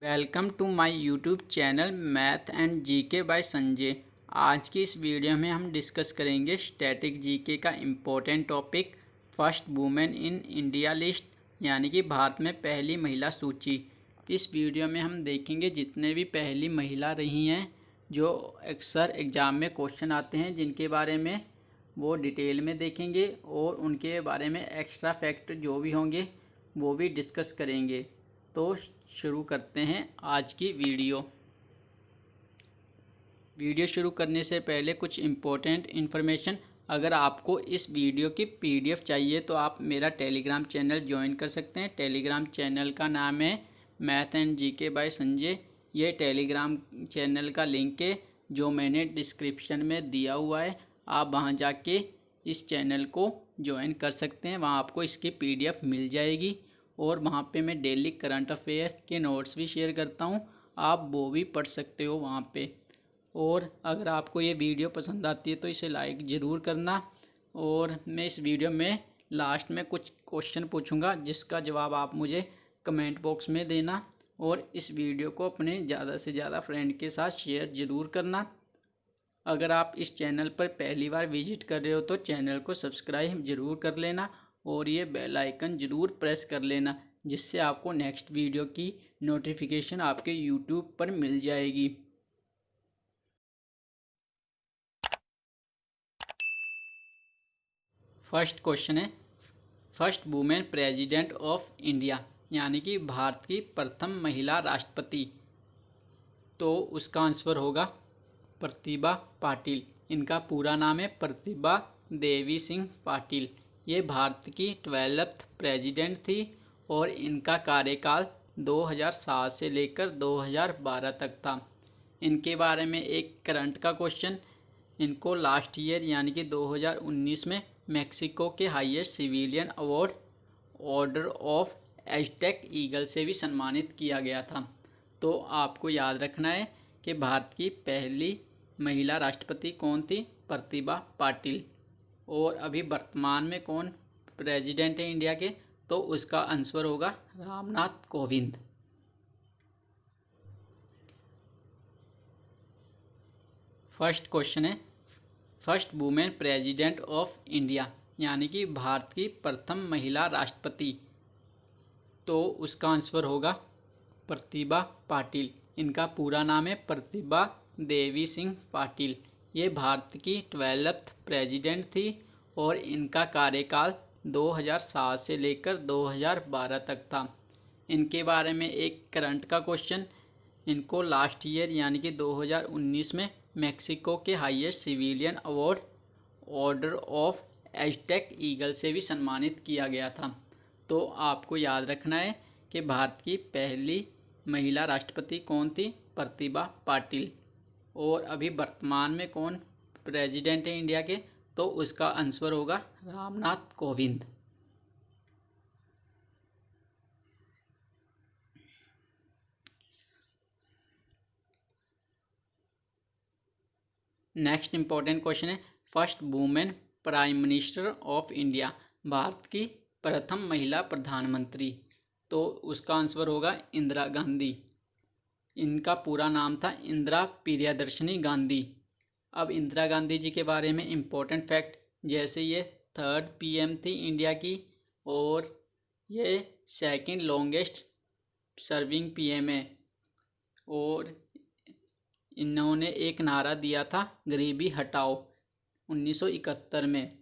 Welcome to my YouTube channel math and GK by Sanjay. आज की इस वीडियो में हम डिस्कस करेंगे स्टैटिक जीके का important topic first women in India list, यानी कि भारत में पहली महिला सूची। इस वीडियो में हम देखेंगे जितने भी पहली महिला रही हैं जो अक्सर एग्ज़ाम में क्वेश्चन आते हैं, जिनके बारे में वो डिटेल में देखेंगे और उनके बारे में एक्स्ट्रा फैक्ट जो भी होंगे वो भी डिस्कस करेंगे। तो शुरू करते हैं आज की वीडियो शुरू करने से पहले कुछ इम्पोर्टेंट इन्फॉर्मेशन। अगर आपको इस वीडियो की पीडीएफ चाहिए तो आप मेरा टेलीग्राम चैनल ज्वाइन कर सकते हैं। टेलीग्राम चैनल का नाम है math and GK by Sanjay. ये टेलीग्राम चैनल का लिंक है जो मैंने डिस्क्रिप्शन में दिया हुआ है। आप वहां जाके इस चैनल को ज्वाइन कर सकते हैं, वहां आपको इसकी पीडीएफ मिल जाएगी और वहाँ पे मैं डेली करंट अफेयर के नोट्स भी शेयर करता हूँ, आप वो भी पढ़ सकते हो वहाँ पे। और अगर आपको ये वीडियो पसंद आती है तो इसे लाइक ज़रूर करना। और मैं इस वीडियो में लास्ट में कुछ क्वेश्चन पूछूंगा जिसका जवाब आप मुझे कमेंट बॉक्स में देना। और इस वीडियो को अपने ज़्यादा से ज़्यादा फ्रेंड के साथ शेयर ज़रूर करना। अगर आप इस चैनल पर पहली बार विजिट कर रहे हो तो चैनल को सब्सक्राइब ज़रूर कर लेना और ये बेल आइकन ज़रूर प्रेस कर लेना, जिससे आपको नेक्स्ट वीडियो की नोटिफिकेशन आपके यूट्यूब पर मिल जाएगी। फर्स्ट क्वेश्चन है, first women president of India, यानी कि भारत की प्रथम महिला राष्ट्रपति। तो उसका आंसर होगा प्रतिभा पाटिल। इनका पूरा नाम है प्रतिभा देवी सिंह पाटिल। ये भारत की 12th प्रेसिडेंट थी और इनका कार्यकाल 2007 से लेकर 2012 तक था। इनके बारे में एक करंट का क्वेश्चन, इनको लास्ट ईयर यानी कि 2019 में मैक्सिको के highest civilian award Order of Aztec Eagle से भी सम्मानित किया गया था। तो आपको याद रखना है कि भारत की पहली महिला राष्ट्रपति कौन थी? प्रतिभा पाटिल। और अभी वर्तमान में कौन प्रेसिडेंट है इंडिया के? तो उसका आंसर होगा रामनाथ कोविंद। फर्स्ट क्वेश्चन है, first women president of India, यानी कि भारत की प्रथम महिला राष्ट्रपति। तो उसका आंसर होगा प्रतिभा पाटिल। इनका पूरा नाम है प्रतिभा देवी सिंह पाटिल। ये भारत की 12th प्रेसिडेंट थी और इनका कार्यकाल 2007 से लेकर 2012 तक था। इनके बारे में एक करंट का क्वेश्चन, इनको लास्ट ईयर यानी कि 2019 में मैक्सिको के highest civilian award Order of Aztec Eagle से भी सम्मानित किया गया था। तो आपको याद रखना है कि भारत की पहली महिला राष्ट्रपति कौन थी? प्रतिभा पाटिल। और अभी वर्तमान में कौन प्रेसिडेंट है इंडिया के? तो उसका आंसर होगा Ramnath Kovind. Next important question है, first women prime minister of India, Bharat की प्रथम महिला प्रधानमंत्री। तो उसका आंसर होगा इंदिरा गांधी। इनका पूरा नाम था इंदिरा प्रियदर्शनी गांधी। अब इंदिरा गांधी जी के बारे में इम्पोर्टेंट फैक्ट, जैसे ये 3rd पीएम थी इंडिया की और ये 2nd लॉन्गेस्ट सर्विंग पीएम है। और इन्होंने एक नारा दिया था गरीबी हटाओ 1971 में।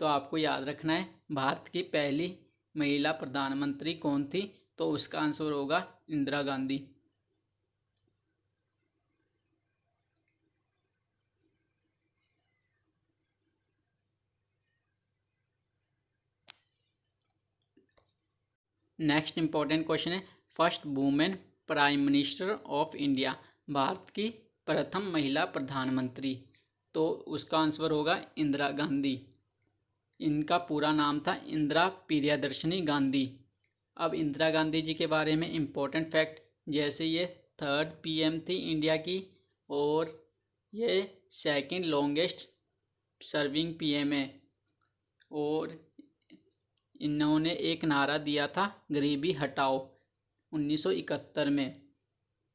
तो आपको याद रखना है भारत की पहली महिला प्रधानमंत्री कौन थी? तो उसका आंसर होगा Indira Gandhi. Next important question है, first women prime minister of India, Bharat की प्रथम महिला प्रधानमंत्री। तो उसका आंसर होगा इंदिरा गांधी। इनका पूरा नाम था इंदिरा प्रियदर्शनी गांधी। अब इंदिरा गांधी जी के बारे में इम्पोर्टेंट फैक्ट, जैसे ये 3rd पीएम थी इंडिया की और ये 2nd लॉन्गेस्ट सर्विंग पीएम है। और इन्होंने एक नारा दिया था गरीबी हटाओ 1971 में।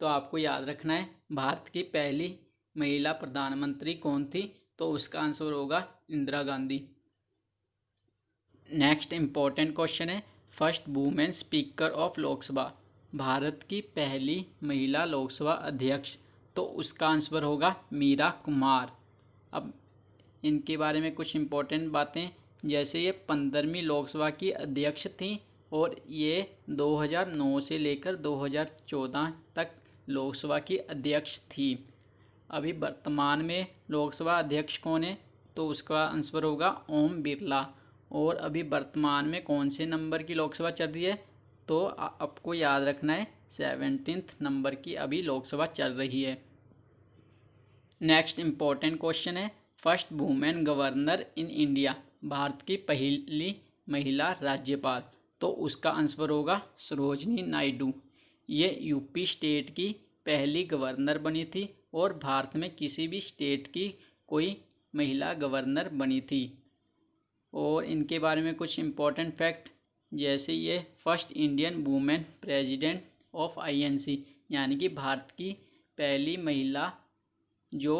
तो आपको याद रखना है भारत की पहली महिला प्रधानमंत्री कौन थी, तो उसका आंसर होगा Indira Gandhi. Next important question है first women speaker of Lok Sabha, Bharat की पहली महिला लोकसभा अध्यक्ष, तो उसका आंसर होगा मीरा कुमार। अब इनके बारे में कुछ इम्पोर्टेंट बातें, जैसे ये 15वीं लोकसभा की अध्यक्ष थी और ये 2009 से लेकर 2014 तक लोकसभा की अध्यक्ष थी। अभी वर्तमान में लोकसभा अध्यक्ष कौन है, तो उसका आंसर होगा ओम बिरला। और अभी वर्तमान में कौन से नंबर की लोकसभा चल रही है, तो आपको याद रखना है 17th नंबर की अभी लोकसभा चल रही है। नेक्स्ट इम्पोर्टेंट क्वेश्चन है first women governor in India, Bharat की पहली महिला राज्यपाल, तो उसका आंसर होगा सरोजनी नायडू। ये यूपी स्टेट की पहली गवर्नर बनी थी और भारत में किसी भी स्टेट की कोई महिला गवर्नर बनी थी। और इनके बारे में कुछ इम्पोर्टेंट फैक्ट, जैसे ये first Indian women president of INC, यानी कि भारत की पहली महिला जो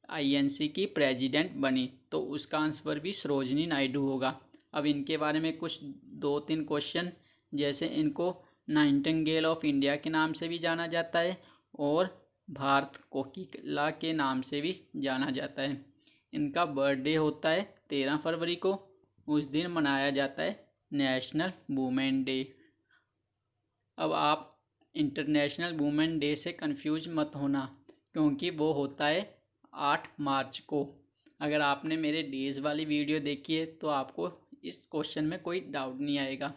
आईएनसी की प्रेसिडेंट बनी, तो उसका आंसर भी सरोजनी नायडू होगा। अब इनके बारे में कुछ 2-3 क्वेश्चन, जैसे इनको नाइटिंगेल ऑफ इंडिया के नाम से भी जाना जाता है और भारत कोकिला के नाम से भी जाना जाता है। इनका बर्थडे होता है 13 फरवरी को, उस दिन मनाया जाता है नेशनल वुमेन डे। अब आप इंटरनेशनल वुमेन डे से कंफ्यूज मत होना, क्योंकि वो होता है 8 मार्च को। अगर आपने मेरे डेज़ वाली वीडियो देखी है तो आपको इस क्वेश्चन में कोई डाउट नहीं आएगा।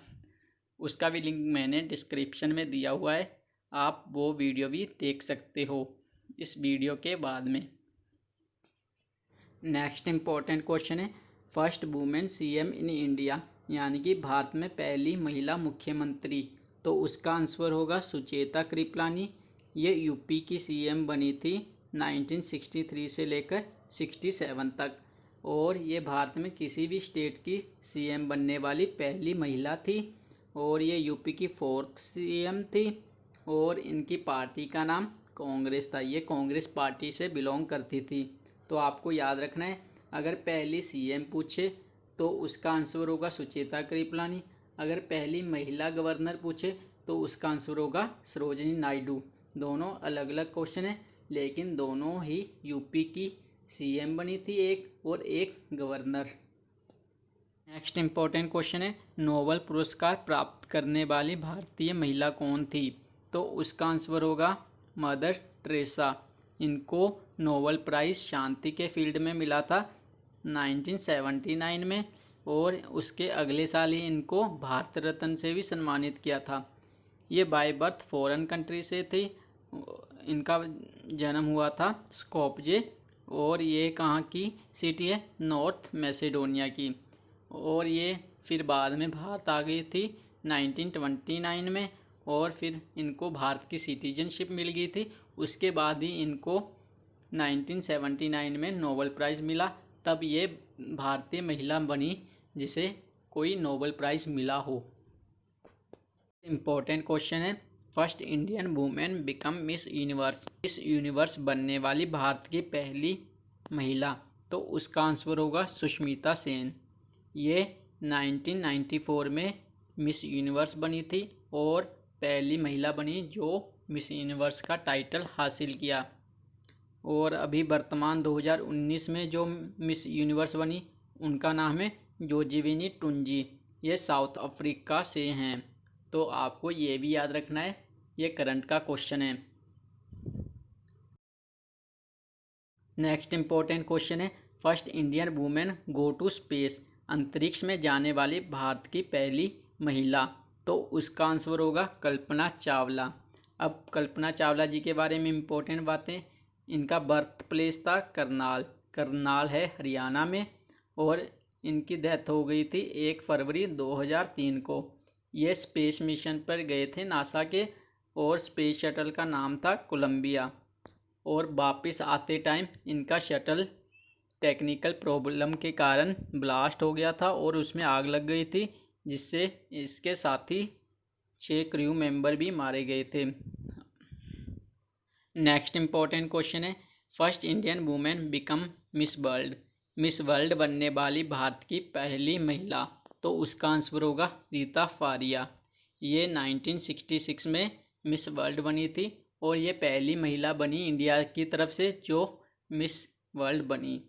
उसका भी लिंक मैंने डिस्क्रिप्शन में दिया हुआ है, आप वो वीडियो भी देख सकते हो इस वीडियो के बाद में। नेक्स्ट इम्पोर्टेंट क्वेश्चन है फर्स्ट वुमेन सीएम इन इंडिया, यानी कि भारत में पहली महिला मुख्यमंत्री, तो उसका आंसर होगा सुचेता कृपलानी। ये यूपी की सीएम बनी थी 1963 से लेकर 67 तक, और ये भारत में किसी भी स्टेट की सीएम बनने वाली पहली महिला थी, और ये यूपी की 4th सीएम थी, और इनकी पार्टी का नाम कांग्रेस था। ये कांग्रेस पार्टी से बिलोंग करती थी। तो आपको याद रखना है, अगर पहली सीएम पूछे तो उसका आंसर होगा सुचेता कृपलानी, अगर पहली महिला गवर्नर पूछे तो उसका आंसर होगा सरोजनी नायडू। दोनों अलग अलग क्वेश्चन है, लेकिन दोनों ही यूपी की सीएम बनी थी, एक और एक गवर्नर। नेक्स्ट इम्पोर्टेंट क्वेश्चन है नोबेल पुरस्कार प्राप्त करने वाली भारतीय महिला कौन थी, तो उसका आंसर होगा मदर टेरेसा। इनको नोबेल प्राइज़ शांति के फील्ड में मिला था 1979 में, और उसके अगले साल ही इनको भारत रत्न से भी सम्मानित किया था। ये बाय बर्थ फॉरेन कंट्री से थी, इनका जन्म हुआ था स्कोपजे, और ये कहाँ की सिटी है, नॉर्थ मैसेडोनिया की। और ये फिर बाद में भारत आ गई थी 1929 में, और फिर इनको भारत की सिटीजनशिप मिल गई थी। उसके बाद ही इनको 1979 में नोबेल प्राइज़ मिला, तब ये भारतीय महिला बनी जिसे कोई नोबेल प्राइज़ मिला हो। इम्पोर्टेंट क्वेश्चन है first Indian women become miss universe बनने वाली भारत की पहली महिला, तो उसका आंसर होगा सुष्मिता सेन। ये 1994 में मिस यूनिवर्स बनी थी और पहली महिला बनी जो मिस यूनिवर्स का टाइटल हासिल किया। और अभी वर्तमान 2019 में जो मिस यूनिवर्स बनी उनका नाम है जोजीविनी टुंजी, ये साउथ अफ्रीका से हैं। तो आपको ये भी याद रखना है, ये करंट का क्वेश्चन है। नेक्स्ट इम्पोर्टेंट क्वेश्चन है first Indian women go to space, अंतरिक्ष में जाने वाली भारत की पहली महिला, तो उसका आंसर होगा कल्पना चावला। अब कल्पना चावला जी के बारे में इम्पोर्टेंट बातें, इनका बर्थ प्लेस था करनाल है हरियाणा में, और इनकी डेथ हो गई थी 1 फरवरी 2003 को। ये स्पेस मिशन पर गए थे नासा के, और स्पेस शटल का नाम था कोलंबिया, और वापस आते टाइम इनका शटल टेक्निकल प्रॉब्लम के कारण ब्लास्ट हो गया था और उसमें आग लग गई थी, जिससे इसके साथी 6 क्रू मेंबर भी मारे गए थे। नेक्स्ट इम्पोर्टेंट क्वेश्चन है, first Indian women become miss world. Miss world बनने वाली भारत की पहली महिला, तो उसका आंसर होगा रीता फारिया। ये 1966 में मिस वर्ल्ड बनी थी और ये पहली महिला बनी इंडिया की तरफ से जो मिस वर्ल्ड बनी।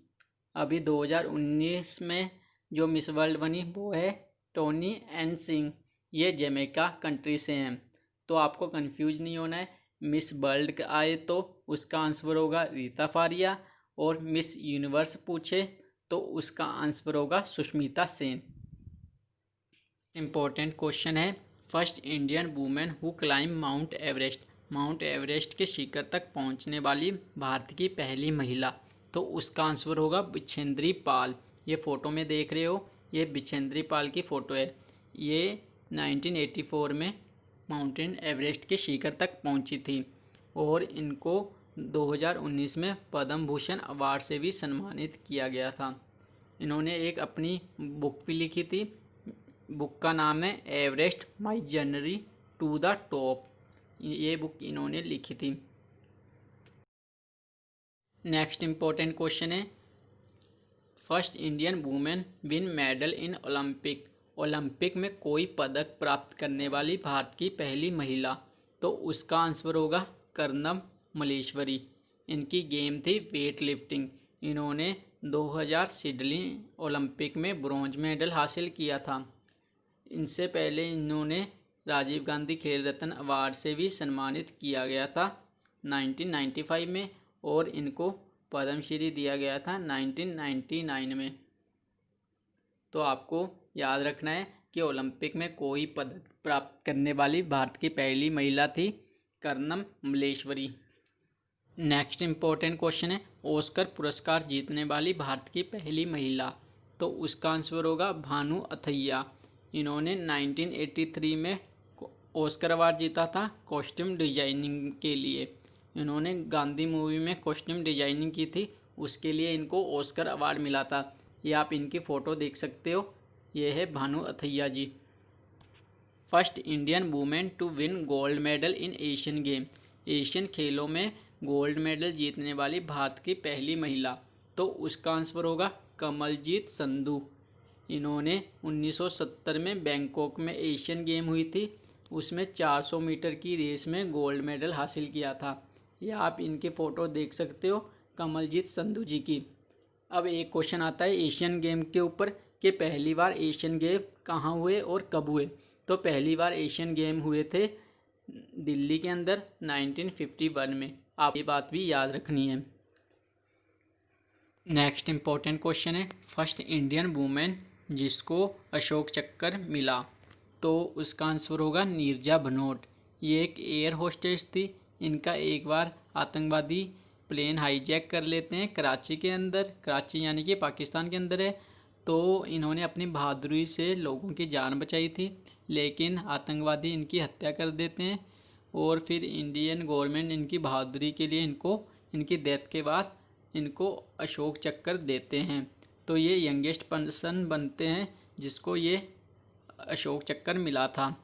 अभी 2019 में जो मिस वर्ल्ड बनी वो है टोनी एन सिंह, ये जमैका कंट्री से हैं। तो आपको कंफ्यूज नहीं होना है, मिस वर्ल्ड आए तो उसका आंसर होगा रीता फारिया, और मिस यूनिवर्स पूछे तो उसका आंसर होगा सुष्मिता सेन। इम्पोर्टेंट क्वेश्चन है, first Indian women who climb mount Everest. Mount Everest के शिखर तक पहुंचने वाली भारत की पहली महिला, तो उसका आंसर होगा बिछेंद्री पाल। ये फ़ोटो में देख रहे हो, ये बिछेंद्री पाल की फ़ोटो है। ये 1984 में माउंटेन एवरेस्ट के शिखर तक पहुंची थी और इनको 2019 में पद्म भूषण अवार्ड से भी सम्मानित किया गया था। इन्होंने एक अपनी बुक भी लिखी थी, बुक का नाम है Everest my journey to the top. ये बुक इन्होंने लिखी थी। नेक्स्ट इम्पोर्टेंट क्वेश्चन है, first Indian women win medal in Olympic. Olympic में कोई पदक प्राप्त करने वाली भारत की पहली महिला, तो उसका आंसर होगा कर्नम मल्लेश्वरी। इनकी गेम थी वेट लिफ्टिंग। इन्होंने 2000 सिडनी ओलंपिक में ब्रॉन्ज मेडल हासिल किया था। इनसे पहले इन्होंने राजीव गांधी खेल रत्न अवार्ड से भी सम्मानित किया गया था 1995 में, और इनको पद्मश्री दिया गया था 1999 में। तो आपको याद रखना है कि ओलंपिक में कोई पदक प्राप्त करने वाली भारत की पहली महिला थी Karnam Malleswari. Next important question है, ऑस्कर पुरस्कार जीतने वाली भारत की पहली महिला, तो उसका आंसर होगा भानु अथैया। इन्होंने 1983 में ऑस्कर अवार्ड जीता था कॉस्ट्यूम डिजाइनिंग के लिए। इन्होंने गांधी मूवी में कॉस्ट्यूम डिजाइनिंग की थी, उसके लिए इनको ऑस्कर अवार्ड मिला था। ये आप इनकी फ़ोटो देख सकते हो, ये है Bhanu Athaiya ji. First Indian women to win gold medal in Asian game. Asian खेलों में गोल्ड मेडल जीतने वाली भारत की पहली महिला, तो उसका आंसर होगा कमलजीत संधू। इन्होंने 1970 में बैंकॉक में एशियन गेम हुई थी, उसमें 400 मीटर की रेस में गोल्ड मेडल हासिल किया था। ये आप इनके फ़ोटो देख सकते हो कमलजीत संधू जी की। अब एक क्वेश्चन आता है एशियन गेम के ऊपर कि पहली बार एशियन गेम कहाँ हुए और कब हुए। तो पहली बार एशियन गेम हुए थे दिल्ली के अंदर 1951 में। आप ये बात भी याद रखनी है। नेक्स्ट इम्पोर्टेंट क्वेश्चन है, फर्स्ट इंडियन वुमेन जिसको अशोक चक्कर मिला, तो उसका आंसर होगा नीरजा भनोट। ये एक एयर होस्टेस थी। इनका एक बार आतंकवादी प्लेन हाईजैक कर लेते हैं कराची के अंदर, कराची यानी कि पाकिस्तान के अंदर है। तो इन्होंने अपनी बहादुरी से लोगों की जान बचाई थी, लेकिन आतंकवादी इनकी हत्या कर देते हैं और फिर इंडियन गवर्नमेंट इनकी बहादुरी के लिए इनको इनकी डेथ के बाद इनको अशोक चक्कर देते हैं। तो ये यंगेस्ट पर्सन बनते हैं जिसको ये अशोक चक्कर मिला था।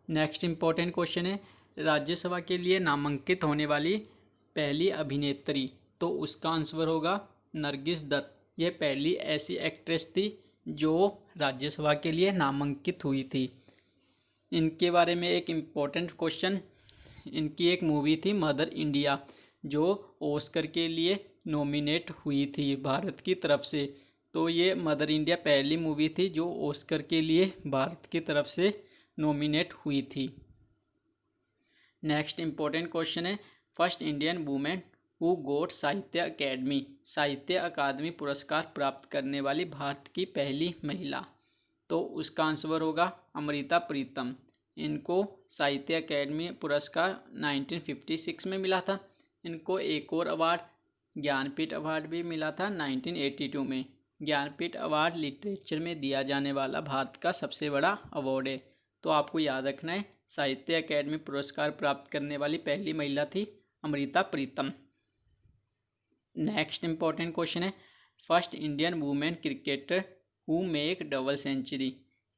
नेक्स्ट इम्पोर्टेंट क्वेश्चन है, राज्यसभा के लिए नामांकित होने वाली पहली अभिनेत्री, तो उसका आंसर होगा नरगिस दत्त। यह पहली ऐसी एक्ट्रेस थी जो राज्यसभा के लिए नामांकित हुई थी। इनके बारे में एक इम्पोर्टेंट क्वेश्चन, इनकी एक मूवी थी मदर इंडिया जो ऑस्कर के लिए नॉमिनेट हुई थी भारत की तरफ से। तो ये मदर इंडिया पहली मूवी थी जो ऑस्कर के लिए भारत की तरफ से नॉमिनेट हुई थी। नेक्स्ट इम्पोर्टेंट क्वेश्चन है, first Indian women who got साहित्य अकादमी पुरस्कार प्राप्त करने वाली भारत की पहली महिला, तो उसका आंसर होगा अमृता प्रीतम। इनको साहित्य अकादमी पुरस्कार 1956 में मिला था। इनको एक और अवार्ड ज्ञानपीठ अवार्ड भी मिला था 1982 में। ज्ञानपीठ अवार्ड लिटरेचर में दिया जाने वाला भारत का सबसे बड़ा अवार्ड है। तो आपको याद रखना है साहित्य अकादमी पुरस्कार प्राप्त करने वाली पहली महिला थी Amrita Pritam. Next important question है, first Indian women cricketer who make double century.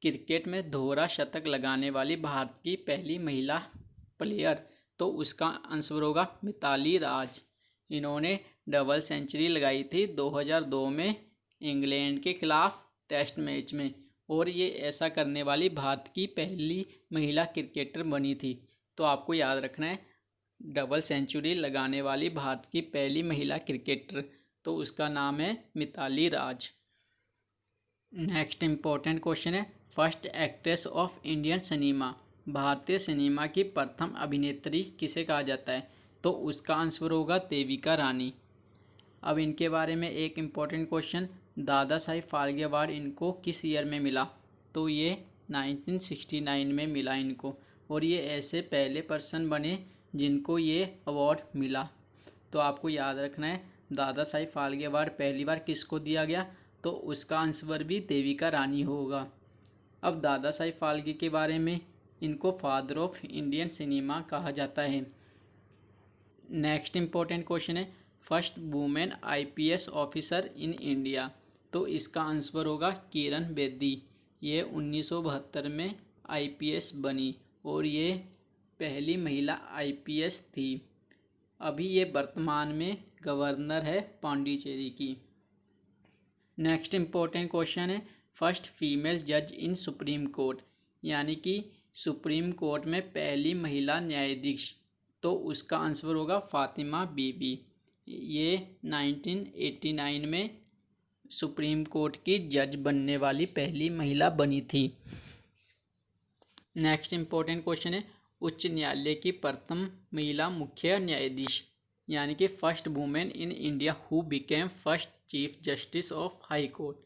Cricket में दोहरा शतक लगाने वाली भारत की पहली महिला प्लेयर, तो उसका आंसर होगा मिताली राज। इन्होंने डबल सेंचुरी लगाई थी 2002 में इंग्लैंड के खिलाफ टेस्ट मैच में, और ये ऐसा करने वाली भारत की पहली महिला क्रिकेटर बनी थी। तो आपको याद रखना है, डबल सेंचुरी लगाने वाली भारत की पहली महिला क्रिकेटर, तो उसका नाम है मिताली राज। नेक्स्ट इम्पोर्टेंट क्वेश्चन है, first actress of Indian cinema, भारतीय सिनेमा की प्रथम अभिनेत्री किसे कहा जाता है? तो उसका आंसर होगा देविका रानी। अब इनके बारे में एक इम्पॉर्टेंट क्वेश्चन, दादा साहिब फाल्के अवार्ड इनको किस ईयर में मिला? तो ये 1969 में मिला इनको, और ये ऐसे पहले पर्सन बने जिनको ये अवार्ड मिला। तो आपको याद रखना है, दादा साहिब फाल्के अवार्ड पहली बार किसको दिया गया? तो उसका आंसर भी देविका रानी होगा। अब दादा साहिब फाल्के के बारे में, इनको फादर ऑफ इंडियन सिनेमा कहा जाता है। नेक्स्ट इम्पोर्टेंट क्वेश्चन है, first women IPS officer in India, तो इसका आंसर होगा किरण बेदी। ये 1972 में आईपीएस बनी और ये पहली महिला आईपीएस थी। अभी ये वर्तमान में गवर्नर है पांडिचेरी की। नेक्स्ट इम्पोर्टेंट क्वेश्चन है, फर्स्ट फीमेल जज इन सुप्रीम कोर्ट, यानी कि सुप्रीम कोर्ट में पहली महिला न्यायाधीश, तो उसका आंसर होगा फातिमा बीबी। ये 1989 में सुप्रीम कोर्ट की जज बनने वाली पहली महिला बनी थी। नेक्स्ट इम्पोर्टेंट क्वेश्चन है, उच्च न्यायालय की प्रथम महिला मुख्य न्यायाधीश, यानी कि first women in India who became first chief justice of high court,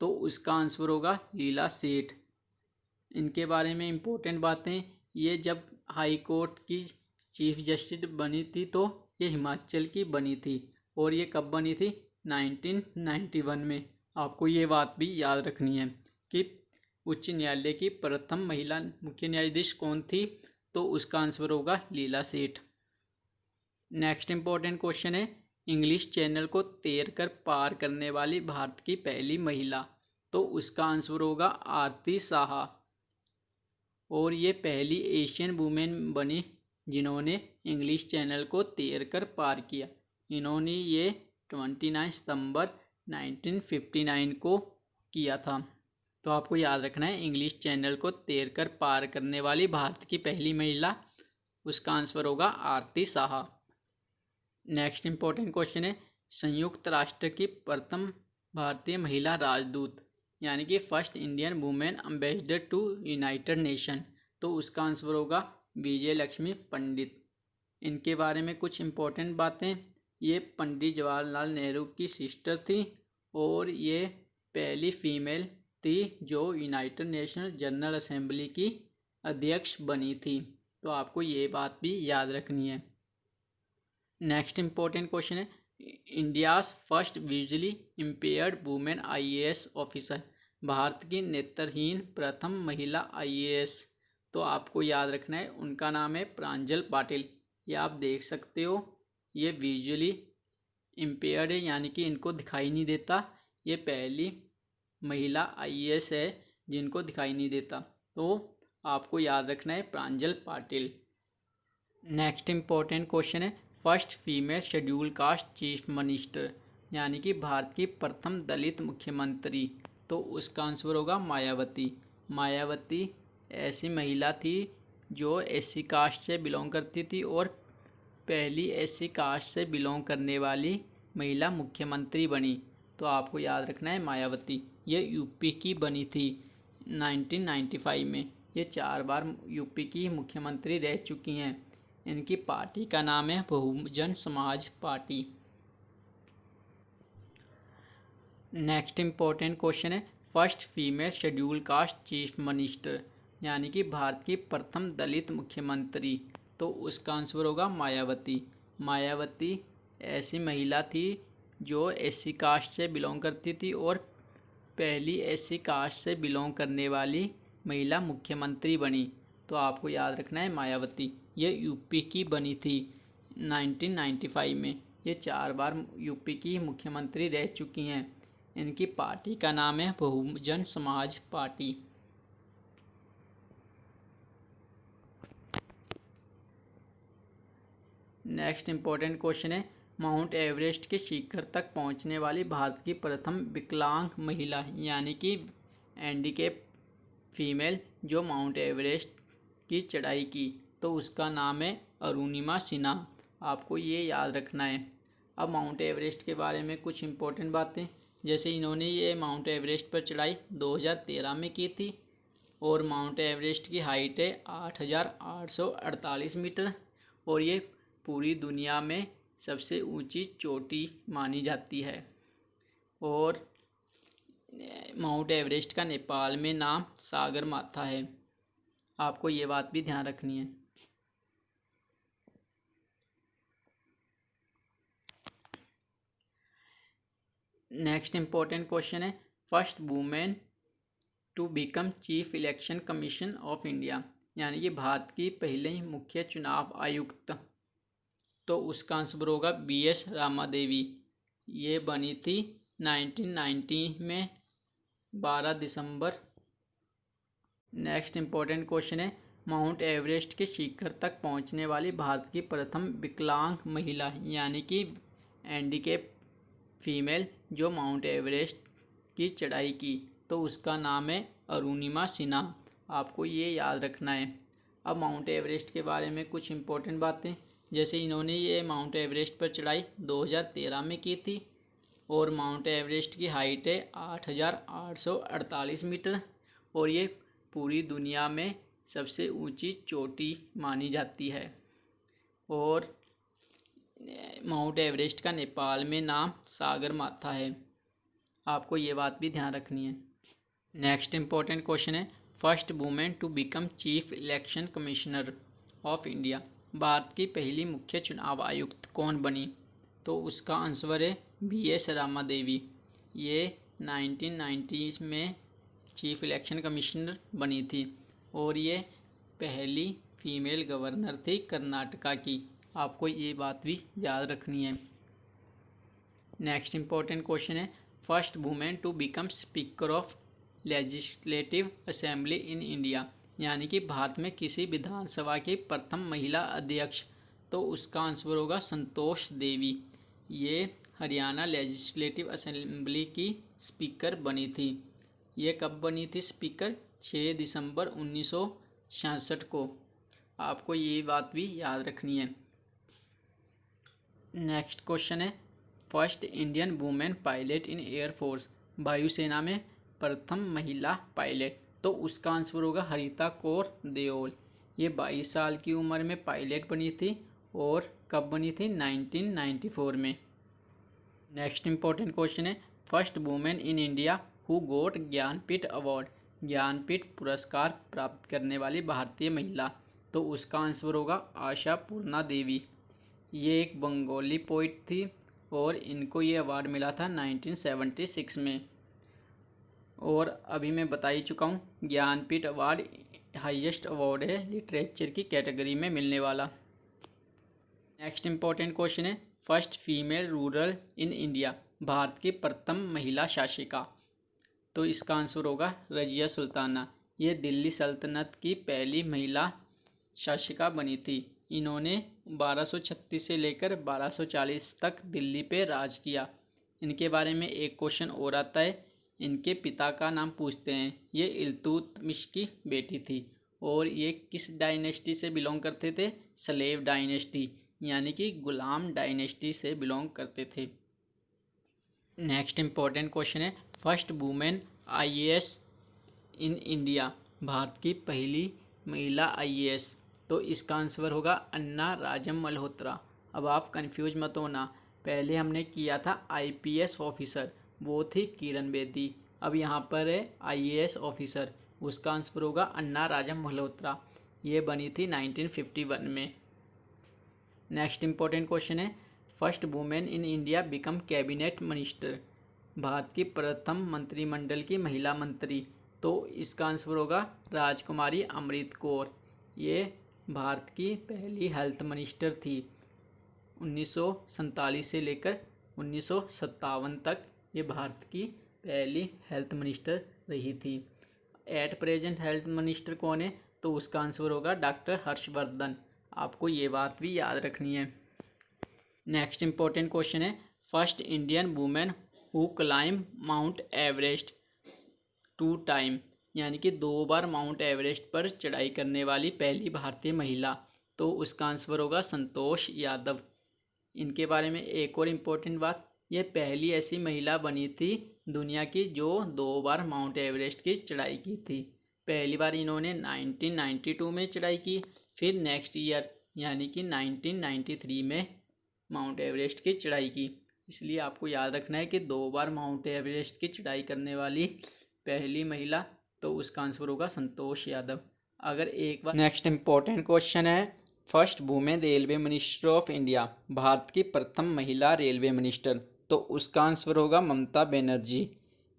तो उसका आंसर होगा लीला सेठ। इनके बारे में इम्पोर्टेंट बातें, ये जब हाई कोर्ट की चीफ जस्टिस बनी थी तो ये हिमाचल की बनी थी, और ये कब बनी थी? 1991 में। आपको ये बात भी याद रखनी है कि उच्च न्यायालय की प्रथम महिला मुख्य न्यायाधीश कौन थी? तो उसका आंसर होगा लीला सेठ। नेक्स्ट इम्पोर्टेंट क्वेश्चन है, इंग्लिश चैनल को तैर कर पार करने वाली भारत की पहली महिला, तो उसका आंसर होगा आरती साहा, और ये पहली एशियन वुमेन बनी जिन्होंने इंग्लिश चैनल को तैर कर पार किया। इन्होंने ये 29 सितंबर 1959 को किया था। तो आपको याद रखना है, इंग्लिश चैनल को तैर कर पार करने वाली भारत की पहली महिला, उसका आंसर होगा आरती साहा। नेक्स्ट इम्पोर्टेंट क्वेश्चन है, संयुक्त राष्ट्र की प्रथम भारतीय महिला राजदूत, यानी कि first Indian women ambassador to United Nation, तो उसका आंसर होगा विजय लक्ष्मी पंडित। इनके बारे में कुछ इम्पोर्टेंट बातें, ये पंडित जवाहरलाल नेहरू की सिस्टर थी, और ये पहली फीमेल थी जो यूनाइटेड नेशन जनरल असेंबली की अध्यक्ष बनी थी। तो आपको ये बात भी याद रखनी है। नेक्स्ट इम्पोर्टेंट क्वेश्चन है, India's first visually impaired women IAS officer, Bharat की नेत्रहीन प्रथम महिला आईएएस, तो आपको याद रखना है, उनका नाम है प्रांजल पाटिल। ये आप देख सकते हो, ये विजुअली इम्पेयर्ड है, यानी कि इनको दिखाई नहीं देता। ये पहली महिला आईएएस है जिनको दिखाई नहीं देता, तो आपको याद रखना है प्रांजल पाटिल। नेक्स्ट इम्पोर्टेंट क्वेश्चन है, first female schedule caste chief minister, यानी कि भारत की प्रथम दलित मुख्यमंत्री, तो उसका आंसर होगा मायावती। मायावती ऐसी महिला थी जो एससी कास्ट से बिलोंग करती थी, और पहली एससी कास्ट से बिलोंग करने वाली महिला मुख्यमंत्री बनी। तो आपको याद रखना है मायावती। ये यूपी की बनी थी 1995 में। ये 4 बार यूपी की मुख्यमंत्री रह चुकी हैं। इनकी पार्टी का नाम है Bahujan Samaj party. Next important question है, first female schedule caste chief minister, यानी कि भारत की प्रथम दलित मुख्यमंत्री, तो उसका आंसर होगा मायावती। मायावती ऐसी महिला थी जो एससी कास्ट से बिलोंग करती थी, और पहली एससी कास्ट से बिलोंग करने वाली महिला मुख्यमंत्री बनी। तो आपको याद रखना है मायावती। ये यूपी की बनी थी 1995 में। ये 4 बार यूपी की मुख्यमंत्री रह चुकी हैं। इनकी पार्टी का नाम है Bahujan Samaj party. Next important question है, माउंट एवरेस्ट के शिखर तक पहुंचने वाली भारत की प्रथम विकलांग महिला यानी कि हैंडीकैप फीमेल जो माउंट एवरेस्ट की चढ़ाई की, तो उसका नाम है अरुणिमा सिन्हा। आपको ये याद रखना है। अब माउंट एवरेस्ट के बारे में कुछ इम्पोर्टेंट बातें, जैसे इन्होंने ये माउंट एवरेस्ट पर चढ़ाई 2013 में की थी और माउंट एवरेस्ट की हाइट है 8,848 मीटर और ये पूरी दुनिया में सबसे ऊंची चोटी मानी जाती है। और माउंट एवरेस्ट का नेपाल में नाम सागर माथा है। आपको ये बात भी ध्यान रखनी है। नेक्स्ट इम्पोर्टेंट क्वेश्चन है, first women to become chief election commission of India यानी कि भारत की पहली मुख्य चुनाव आयुक्त, तो उसका आंसर होगा BS रामा देवी। ये बनी थी 1990 में 12 दिसंबर। नेक्स्ट इम्पोर्टेंट क्वेश्चन है, माउंट एवरेस्ट के शिखर तक पहुंचने वाली भारत की प्रथम विकलांग महिला यानी कि हैंडीकैप फीमेल जो माउंट एवरेस्ट की चढ़ाई की, तो उसका नाम है अरुणिमा सिन्हा। आपको ये याद रखना है। अब माउंट एवरेस्ट के बारे में कुछ इम्पोर्टेंट बातें, जैसे इन्होंने ये माउंट एवरेस्ट पर चढ़ाई 2013 में की थी और माउंट एवरेस्ट की हाइट है 8,848 मीटर और ये पूरी दुनिया में सबसे ऊंची चोटी मानी जाती है। और माउंट एवरेस्ट का नेपाल में नाम सागर माथा है। आपको ये बात भी ध्यान रखनी है। नेक्स्ट इम्पोर्टेंट क्वेश्चन है, first women to become chief election commissioner of India Bharat की पहली मुख्य चुनाव आयुक्त कौन बनी, तो उसका आंसर है BS रामा देवी। ये 1990 में चीफ इलेक्शन कमिश्नर बनी थी और ये पहली फीमेल गवर्नर थी कर्नाटका की। आपको ये बात भी याद रखनी है। नेक्स्ट इम्पोर्टेंट क्वेश्चन है, first women to become speaker of legislative assembly in India यानी कि भारत में किसी विधानसभा की प्रथम महिला अध्यक्ष, तो उसका आंसर होगा संतोष देवी। ये हरियाणा लेजिस्लेटिव असेंबली की स्पीकर बनी थी। ये कब बनी थी स्पीकर? 6 दिसंबर 1966 को। आपको ये बात भी याद रखनी है। नेक्स्ट क्वेश्चन है, first Indian women pilot in air force वायुसेना में प्रथम महिला पायलट, तो उसका आंसर होगा हरिता कौर देओल। ये 22 साल की उम्र में पायलट बनी थी और कब बनी थी? 1994 में। नेक्स्ट इम्पोर्टेंट क्वेश्चन है, first women in India who got Jnanpith award Jnanpith पुरस्कार प्राप्त करने वाली भारतीय महिला, तो उसका आंसर होगा आशा पूर्णा देवी। ये एक बंगाली पोइट थी और इनको ये अवार्ड मिला था 1976 में। और अभी मैं बता ही चुका हूँ, ज्ञानपीठ अवार्ड हाईएस्ट अवार्ड है लिटरेचर की कैटेगरी में मिलने वाला। नेक्स्ट इम्पोर्टेंट क्वेश्चन है, first female rural in India Bharat की प्रथम महिला शासिका, तो इसका आंसर होगा रजिया सुल्ताना। ये दिल्ली सल्तनत की पहली महिला शासिका बनी थी। इन्होंने 1236 से लेकर 1240 तक दिल्ली पे राज किया। इनके बारे में एक क्वेश्चन और आता है, इनके पिता का नाम पूछते हैं। ये इल्तुतमिश की बेटी थी और ये किस डायनेस्टी से बिलोंग करते थे? स्लेव डायनेस्टी यानी कि गुलाम डायनेस्टी से बिलोंग करते थे। नेक्स्ट इम्पोर्टेंट क्वेश्चन है, first women IAS in India Bharat की पहली महिला IAS, तो इसका आंसर होगा अन्ना राजम मल्होत्रा। अब आप कंफ्यूज मत होना, पहले हमने किया था IPS ऑफिसर, वो थी किरण बेदी। अब यहाँ पर है IAS ऑफिसर, उसका आंसर होगा अन्ना राजम मल्होत्रा। ये बनी थी 1951 में। नेक्स्ट इम्पोर्टेंट क्वेश्चन है, first women in India become cabinet minister Bharat की प्रथम मंत्रिमंडल की महिला मंत्री, तो इसका आंसर होगा राजकुमारी अमृत कौर। ये भारत की पहली हेल्थ मिनिस्टर थी। 1947 से लेकर 1957 तक ये भारत की पहली हेल्थ मिनिस्टर रही थी। एट प्रेजेंट हेल्थ मिनिस्टर कौन है? तो उसका आंसर होगा डॉक्टर हर्षवर्धन। आपको ये बात भी याद रखनी है। नेक्स्ट इम्पोर्टेंट क्वेश्चन है, first Indian women who climb mount Everest 2 time, यानी कि 2 बार माउंट एवरेस्ट पर चढ़ाई करने वाली पहली भारतीय महिला, तो उसका आंसर होगा संतोष यादव। इनके बारे में एक और इम्पोर्टेंट बात, ये पहली ऐसी महिला बनी थी दुनिया की जो 2 बार माउंट एवरेस्ट की चढ़ाई की थी। पहली बार इन्होंने 1992 में चढ़ाई की, फिर नेक्स्ट ईयर यानी कि 1993 में माउंट एवरेस्ट की चढ़ाई की। इसलिए आपको याद रखना है कि 2 बार माउंट एवरेस्ट की चढ़ाई करने वाली पहली महिला, तो उसका आंसर होगा संतोष यादव। अगर एक बार नेक्स्ट इम्पोर्टेंट क्वेश्चन है, first women railway minister of India, Bharat की प्रथम महिला रेलवे मिनिस्टर, तो उसका आंसर होगा ममता बनर्जी।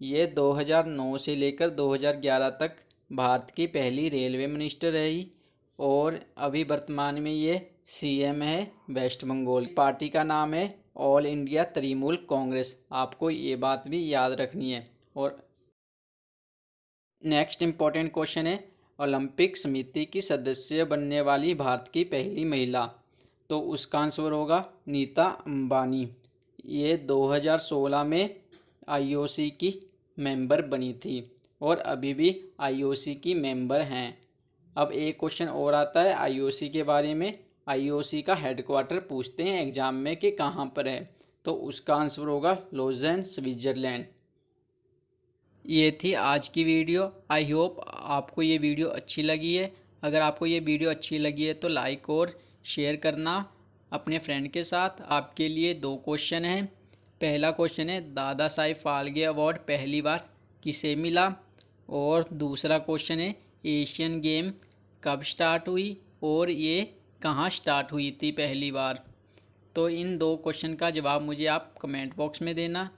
ये 2009 से लेकर 2011 तक भारत की पहली रेलवे मिनिस्टर रही और अभी वर्तमान में ये सीएम है वेस्ट बंगाल। पार्टी का नाम है ऑल इंडिया तृणमूल कांग्रेस, आपको ये बात भी याद रखनी है। और नेक्स्ट इम्पोर्टेंट क्वेश्चन है, ओलंपिक समिति की सदस्य बनने वाली भारत की पहली महिला, तो उसका आंसर होगा नीता अंबानी। ये 2016 में आईओसी की मेंबर बनी थी और अभी भी आईओसी की मेंबर हैं। अब एक क्वेश्चन और आता है आईओसी के बारे में। आईओसी का हेडक्वार्टर पूछते हैं एग्जाम में कि कहाँ पर है, तो उसका आंसर होगा लॉज़ेन, स्विट्ज़रलैंड। ये थी आज की वीडियो। आई होप आपको ये वीडियो अच्छी लगी है। अगर आपको ये वीडियो अच्छी लगी है तो लाइक और शेयर करना अपने फ्रेंड के साथ। आपके लिए 2 क्वेश्चन हैं। पहला क्वेश्चन है, दादा साहिब फाल्के अवार्ड पहली बार किसे मिला, और दूसरा क्वेश्चन है, एशियन गेम कब स्टार्ट हुई और ये कहाँ स्टार्ट हुई थी पहली बार। तो इन 2 क्वेश्चन का जवाब मुझे आप कमेंट बॉक्स में देना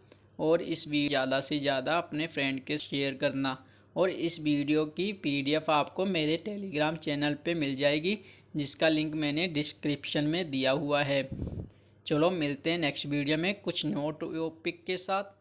और इस वीडियो ज़्यादा से ज़्यादा अपने फ्रेंड के शेयर करना। और इस वीडियो की पीडीएफ आपको मेरे टेलीग्राम चैनल पे मिल जाएगी, जिसका लिंक मैंने डिस्क्रिप्शन में दिया हुआ है। चलो मिलते हैं नेक्स्ट वीडियो में कुछ नए टॉपिक के साथ।